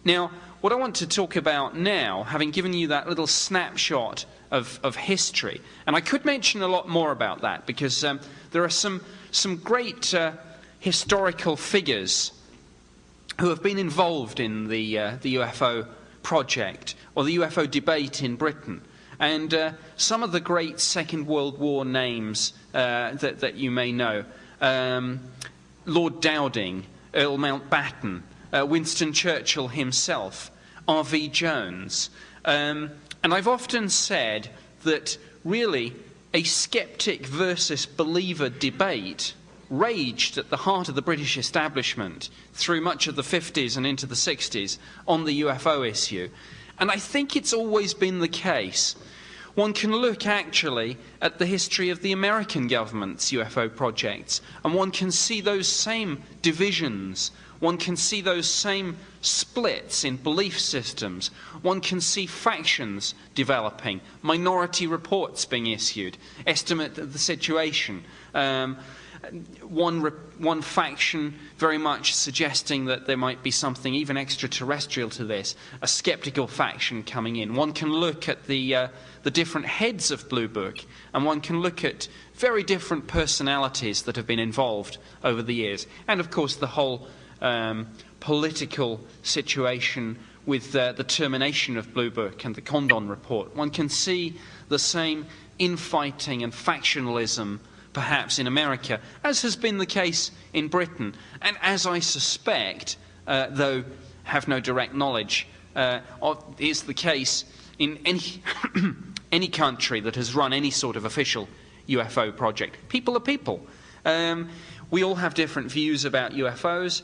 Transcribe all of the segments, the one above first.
Now, what I want to talk about now, having given you that little snapshot of history, and I could mention a lot more about that, because there are some great historical figures who have been involved in the UFO project, or the UFO debate in Britain. And some of the great Second World War names that you may know. Lord Dowding, Earl Mountbatten, Winston Churchill himself, R.V. Jones. And I've often said that really a skeptic versus believer debate raged at the heart of the British establishment through much of the 50s and into the 60s on the UFO issue. And I think it's always been the case. One can look actually at the history of the American government's UFO projects, and one can see those same divisions. One can see those same splits in belief systems. One can see factions developing, minority reports being issued, estimate of the situation. One faction very much suggesting that there might be something even extraterrestrial to this, a skeptical faction coming in. One can look at the different heads of Blue Book, and one can look at very different personalities that have been involved over the years. And of course the whole political situation with the termination of Blue Book and the Condon Report. One can see the same infighting and factionalism perhaps in America, as has been the case in Britain, and as I suspect, though have no direct knowledge, is the case in any any country that has run any sort of official UFO project. People are people. We all have different views about UFOs.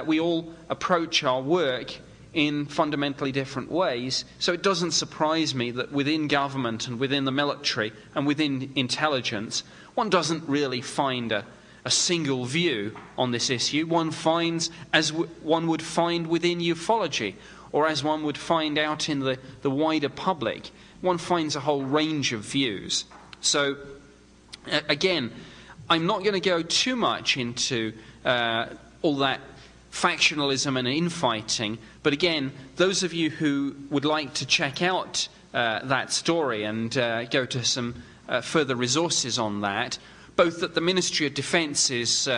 We all approach our work in fundamentally different ways, so it doesn't surprise me that within government and within the military and within intelligence, one doesn't really find a single view on this issue. One finds, as one would find within ufology, or as one would find out in the wider public, one finds a whole range of views. So, again, I'm not going to go too much into all that factionalism and infighting, but again, those of you who would like to check out that story and go to some further resources on that, both at the Ministry of Defence's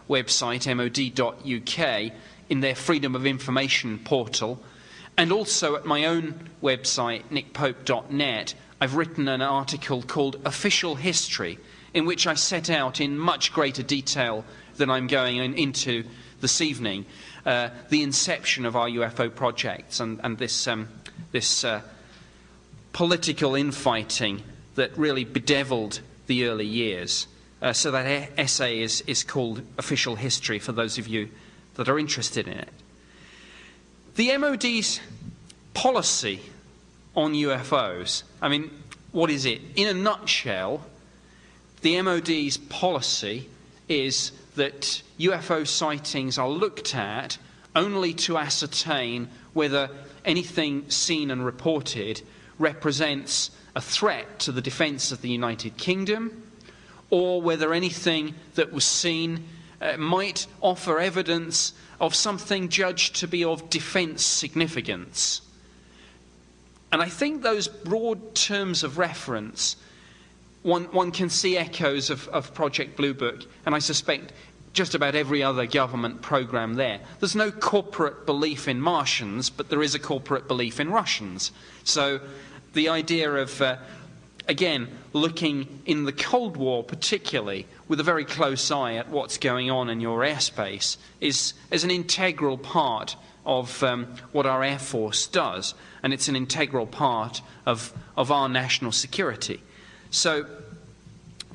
website, mod.uk, in their Freedom of Information portal, and also at my own website, nickpope.net, I've written an article called Official History, in which I set out in much greater detail than I'm going into this evening the inception of our UFO projects and this political infighting that really bedeviled the early years. So that essay is called Official History for those of you that are interested in it. The MOD's policy on UFOs, I mean, what is it? In a nutshell, the MOD's policy is that UFO sightings are looked at only to ascertain whether anything seen and reported represents a threat to the defence of the United Kingdom, or whether anything that was seen might offer evidence of something judged to be of defence significance. And I think those broad terms of reference, one can see echoes of Project Blue Book, and I suspect just about every other government program there. There's no corporate belief in Martians, but there is a corporate belief in Russians. So the idea of, again, looking in the Cold War particularly, with a very close eye at what's going on in your airspace, is an integral part of what our Air Force does, and it's an integral part of our national security. So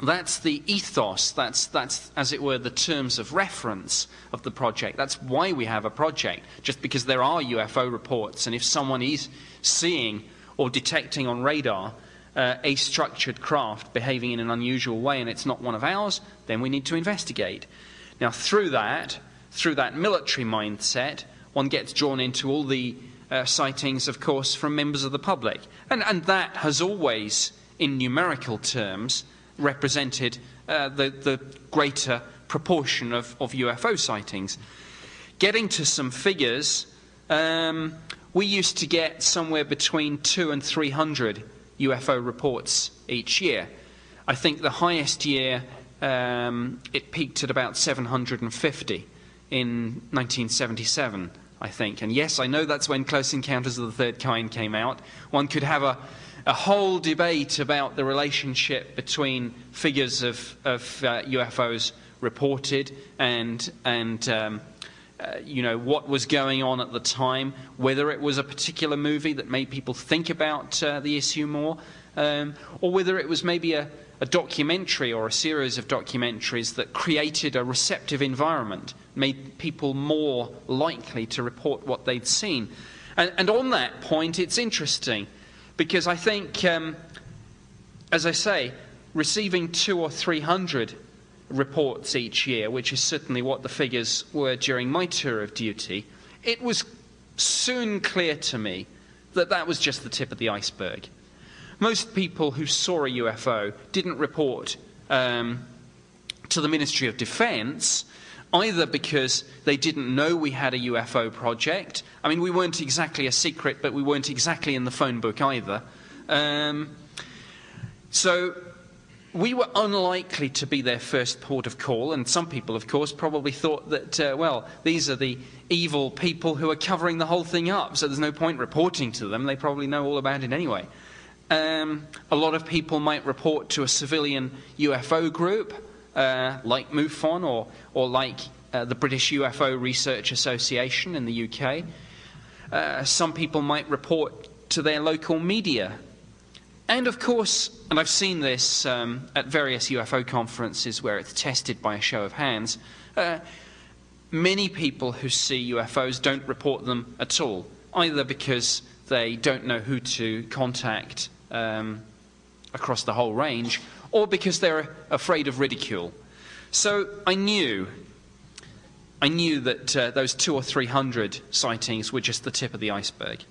that's the ethos, that's as it were the terms of reference of the project. That's why we have a project, just because there are UFO reports, and if someone is seeing or detecting on radar a structured craft behaving in an unusual way and it's not one of ours, then we need to investigate. Now through that military mindset, one gets drawn into all the sightings, of course, from members of the public. And that has always, in numerical terms, represented the greater proportion of UFO sightings. Getting to some figures, we used to get somewhere between 200 and 300 UFO reports each year. I think the highest year, it peaked at about 750 in 1977, I think. And yes, I know that's when Close Encounters of the Third Kind came out. One could have a whole debate about the relationship between figures of UFOs reported and you know, what was going on at the time, whether it was a particular movie that made people think about the issue more, or whether it was maybe a documentary or a series of documentaries that created a receptive environment, made people more likely to report what they'd seen. And on that point, it's interesting, because I think, as I say, receiving 200 or 300 reports each year, which is certainly what the figures were during my tour of duty, it was soon clear to me that that was just the tip of the iceberg. Most people who saw a UFO didn't report to the Ministry of Defence, either because they didn't know we had a UFO project. I mean, we weren't exactly a secret, but we weren't exactly in the phone book either. So we were unlikely to be their first port of call, and some people, of course, probably thought that, well, these are the evil people who are covering the whole thing up, so there's no point reporting to them. They probably know all about it anyway. A lot of people might report to a civilian UFO group, like MUFON or like the British UFO Research Association in the UK. Some people might report to their local media. And of course, and I've seen this at various UFO conferences where it's tested by a show of hands, many people who see UFOs don't report them at all, either because they don't know who to contact across the whole range, or because they're afraid of ridicule. So I knew that those 200 or 300 sightings were just the tip of the iceberg.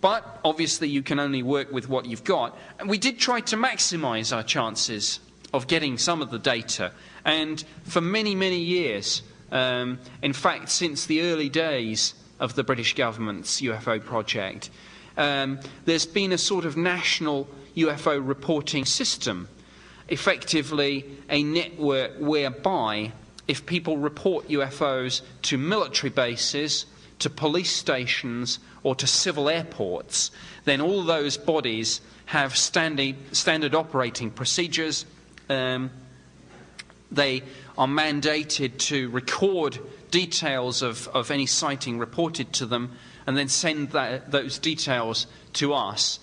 But obviously you can only work with what you've got, and we did try to maximize our chances of getting some of the data. And for many, many years, in fact since the early days of the British government's UFO project, there's been a sort of national UFO reporting system, effectively a network whereby if people report UFOs to military bases, to police stations or to civil airports, then all those bodies have standard operating procedures. They are mandated to record details of any sighting reported to them and then send those details to us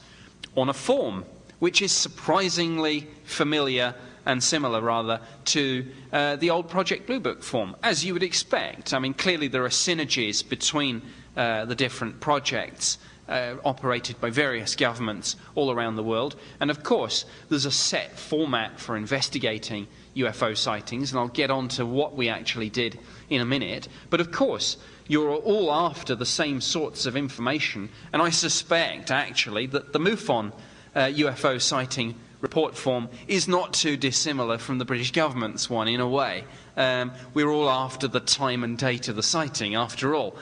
on a form, which is surprisingly familiar and similar, rather, to the old Project Blue Book form, as you would expect. I mean, clearly there are synergies between the different projects operated by various governments all around the world. And of course, there's a set format for investigating UFO sightings, and I'll get on to what we actually did in a minute. But of course, you're all after the same sorts of information, and I suspect, actually, that the MUFON UFO sighting report form is not too dissimilar from the British government's one in a way. We're all after the time and date of the sighting, after all.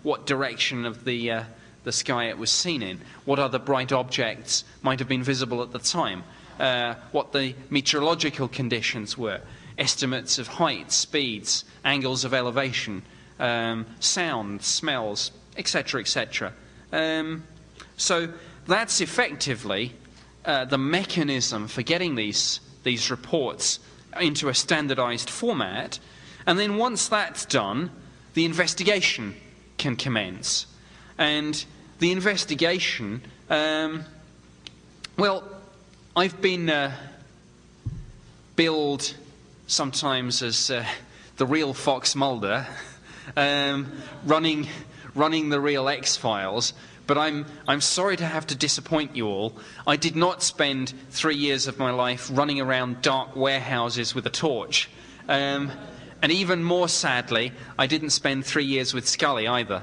What direction of the sky it was seen in, what other bright objects might have been visible at the time, what the meteorological conditions were, estimates of heights, speeds, angles of elevation, sound, smells, etc., etc. So that's effectively the mechanism for getting these reports into a standardized format, and then once that's done, the investigation can commence. And the investigation, well, I've been billed sometimes as the real Fox Mulder, running the real X-Files. But I'm sorry to have to disappoint you all. I did not spend 3 years of my life running around dark warehouses with a torch. And even more sadly, I didn't spend 3 years with Scully either.